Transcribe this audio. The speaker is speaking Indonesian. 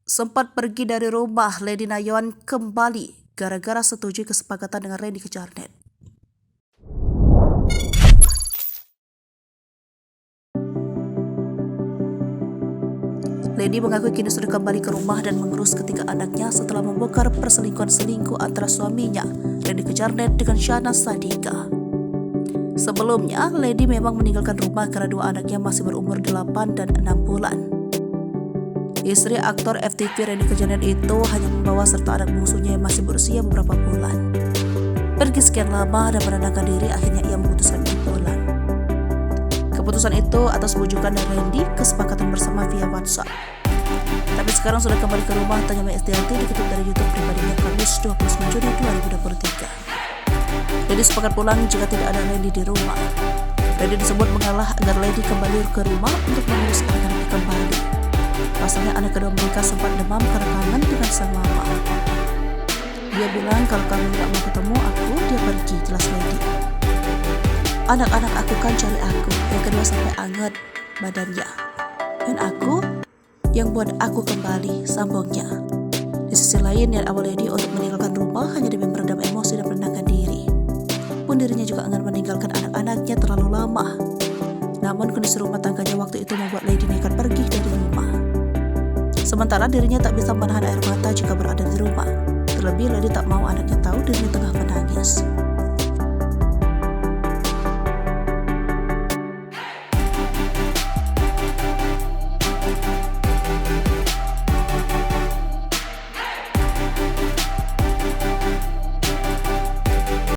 Sempat pergi dari rumah, Lady Nayon kembali gara-gara setuju kesepakatan dengan Randy Kejarnet. Lady mengaku kini sudah kembali ke rumah dan mengurus ketiga anaknya setelah membongkar perselingkuhan antara suaminya, Randy Kejarnet, dengan Shana Sadika. Sebelumnya, Lady memang meninggalkan rumah karena dua anaknya masih berumur 8 dan 6 bulan. Istri aktor FTV Randy Kejarnet itu hanya membawa serta anak bungsunya yang masih berusia beberapa bulan. Pergi sekian lama dan menenangkan diri, akhirnya ia memutuskan untuk pulang. Keputusan itu atas bujukan dari Randy, kesepakatan bersama via WhatsApp. Tapi sekarang sudah kembali ke rumah, tanya Mbak Estianti dikutip dari YouTube pribadinya Kamis 29 Juni 2023. Lady sepakat pulang jika tidak ada Randy di rumah. Randy disebut mengalah agar Lady kembali ke rumah untuk mengurus anak-anak kembali. Pasalnya anak kedua mereka sempat demam karena kangen dengan sang mama. Dia bilang kalau kamu tidak mau ketemu aku, dia pergi, jelas Lady. Anak-anak aku kan cari aku, yang kedua sampai anget badannya. Dan aku yang buat aku kembali, sambungnya. Di sisi lain, niat awal Lady untuk meninggalkan rumah hanya demi meredam emosi dan menenangkan diri. Pun dirinya juga enggan meninggalkan anak-anaknya terlalu lama. Namun kondisi rumah tangganya waktu itu membuat Lady nekat pergi dari rumah. Sementara dirinya tak bisa menahan air mata jika berada di rumah. Terlebih Lady tak mau anaknya tahu dirinya tengah menangis.